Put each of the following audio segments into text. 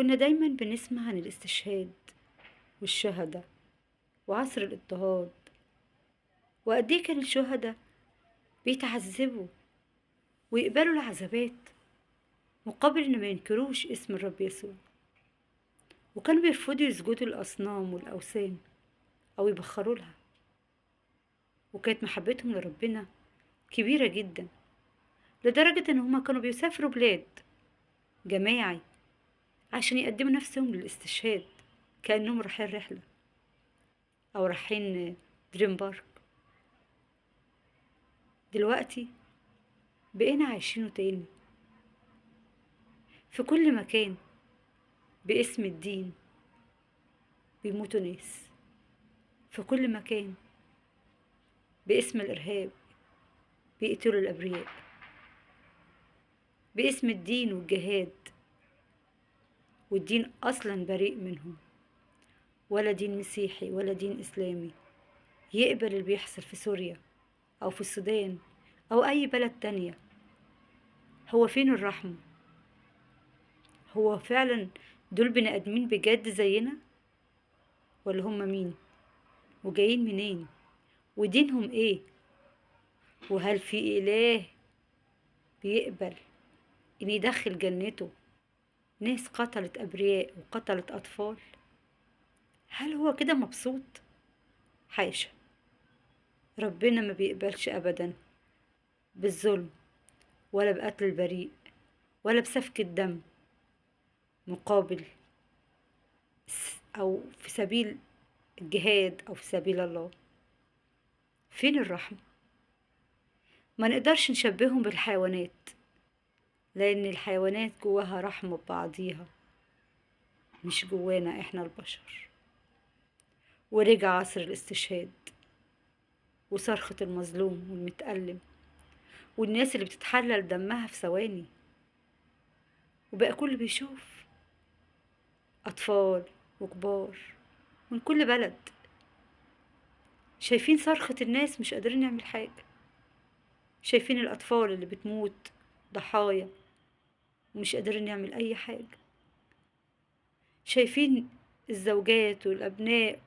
كنا دايما بنسمع عن الاستشهاد والشهداء وعصر الاضطهاد، وقد ايه كان الشهداء بيتعذبوا ويقبلوا العذابات مقابل ان ما ينكروش اسم الرب يسوع، وكانوا بيرفضوا يسجدوا الأصنام والأوثان أو يبخروا لها. وكانت محبتهم لربنا كبيرة جدا لدرجة إن هما كانوا بيسافروا بلاد جماعي عشان يقدموا نفسهم للاستشهاد، كأنهم رايحين رحلة أو رايحين دريم بارك. دلوقتي بقينا عايشينه تاني في كل مكان. باسم الدين بيموتوا ناس في كل مكان، باسم الإرهاب بيقتلوا الأبرياء، باسم الدين والجهاد، والدين أصلا بريء منهم، ولا دين مسيحي ولا دين إسلامي يقبل اللي بيحصل في سوريا أو في السودان أو أي بلد تانية. هو فين الرحمة؟ هو فعلا دول بني آدمين بجد زينا، ولا هم مين وجايين منين ودينهم ايه؟ وهل في إله بيقبل إن يدخل جنته ناس قتلت أبرياء وقتلت أطفال؟ هل هو كده مبسوط؟ حاشا، ربنا ما بيقبلش أبدا بالظلم ولا بقتل البريء ولا بسفك الدم مقابل أو في سبيل الجهاد أو في سبيل الله. فين الرحمة؟ ما نقدرش نشبههم بالحيوانات، لأن الحيوانات جواها رحمة ببعضيها، مش جوانا إحنا البشر. ورجع عصر الاستشهاد وصرخة المظلوم والمتألم والناس اللي بتتحلل دمها في ثواني، وبقى كل بيشوف أطفال وكبار من كل بلد شايفين صرخة الناس، مش قادرين نعمل حاجة. شايفين الأطفال اللي بتموت ضحايا ومش قادرين نعمل أي حاجة. شايفين الزوجات والأبناء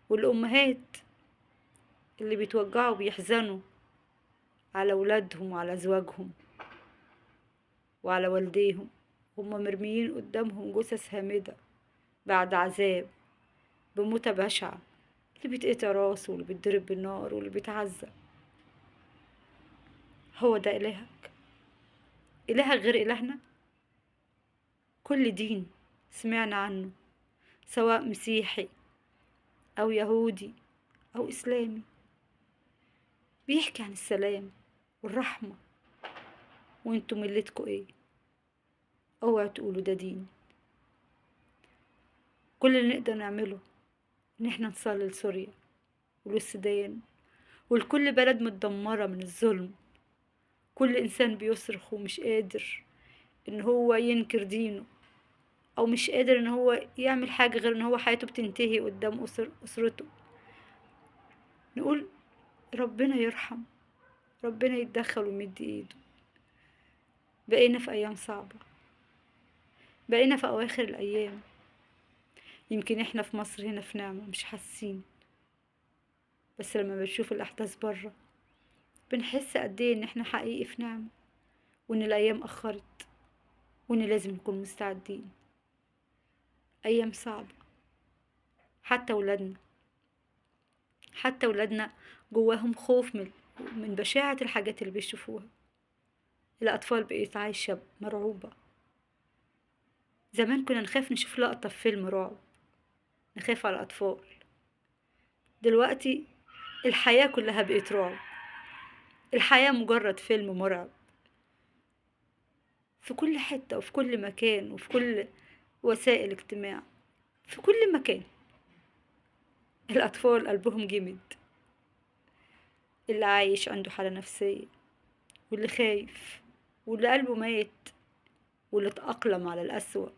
والأمهات اللي بيتوجعوا بيحزنوا على ولادهم وعلى أزواجهم وعلى والديهم، هما مرميين قدامهم جثث هامدة بعد عذاب بموتة بشعة، اللي بيتقطع راسه واللي بيتضرب بالنار واللي بيتعذب. هو ده إلهك؟ إلهك غير إلهنا؟ كل دين سمعنا عنه، سواء مسيحي أو يهودي أو إسلامي، بيحكي عن السلام والرحمة. وانتوا ملتكوا ايه؟ اوعوا تقولوا ده دين. كل اللي نقدر نعمله ان احنا نصلي لسوريا وللسودان ولكل بلد متدمرة من الظلم. كل انسان بيصرخ ومش قادر ان هو ينكر دينه، او مش قادر ان هو يعمل حاجة غير ان هو حياته بتنتهي قدام اسرته. نقول ربنا يرحم، ربنا يتدخل ويمد ايده. بقينا في ايام صعبة، بقينا في اواخر الايام. يمكن احنا في مصر هنا في نعمة مش حاسين، بس لما بنشوف الاحداث بره بنحس قد ايه ان احنا حقيقي في نعمة، وان الايام اخرت، وان لازم نكون مستعدين. ايام صعبة. حتى ولادنا جواهم خوف من بشاعة الحاجات اللي بيشوفوها. الاطفال بقيت عايشة مرعوبة. زمان كنا نخاف نشوف لقطة في فيلم رعب، نخاف على الاطفال. دلوقتي الحياة كلها بقت رعب، الحياة مجرد فيلم مرعب. في كل حتة وفي كل مكان وفي كل وسائل اجتماع، في كل مكان الأطفال قلبهم جمد. اللي عايش عنده حالة نفسية، واللي خايف، واللي قلبه مات، واللي اتأقلم على الأسوأ.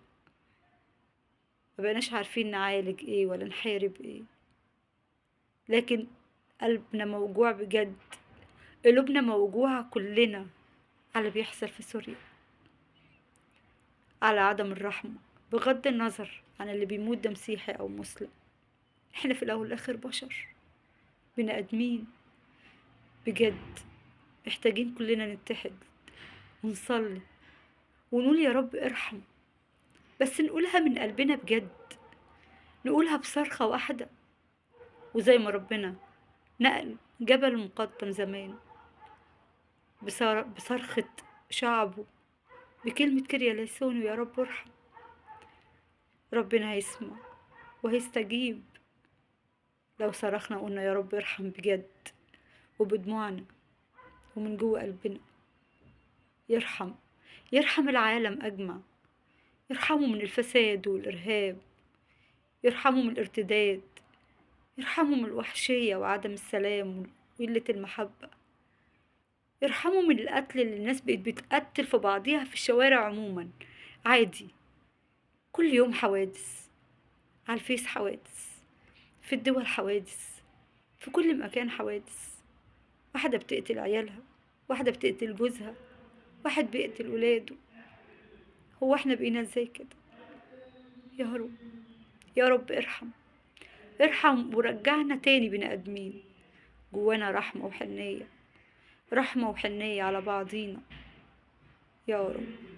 مبقناش عارفين نعالج ايه ولا نحارب ايه، لكن قلبنا موجوع بجد. قلوبنا موجوعة كلنا على اللي بيحصل في سوريا، على عدم الرحمة، بغض النظر عن اللي بيموت ده مسيحي أو مسلم. احنا في الأول والآخر بشر، بني آدمين بجد، محتاجين كلنا نتحد ونصلي ونقول يا رب ارحم، بس نقولها من قلبنا بجد، نقولها بصرخة واحدة. وزي ما ربنا نقل جبل مقطم زمان بصرخة شعبه بكلمة كريا ليسون يا رب ارحم، ربنا هيسمع وهيستجيب لو صرخنا وقلنا يا رب ارحم بجد وبدموعنا ومن جوه قلبنا. يرحم، يرحم العالم أجمع، يرحمه من الفساد والإرهاب، يرحمه من الارتداد، يرحمه من الوحشية وعدم السلام وقلة المحبة، يرحمه من القتل اللي الناس بقت بتقتل في بعضيها في الشوارع عموما عادي. كل يوم حوادث على الفيس، حوادث في الدول، حوادث في كل مكان، حوادث. واحدة بتقتل عيالها، واحدة بتقتل جوزها، واحد بيقتل ولاده. هو احنا بقينا ازاي كده؟ يا رب، يا رب ارحم، ارحم ورجعنا تاني بني آدمين جوانا رحمة وحنية، رحمة وحنية على بعضينا يا رب.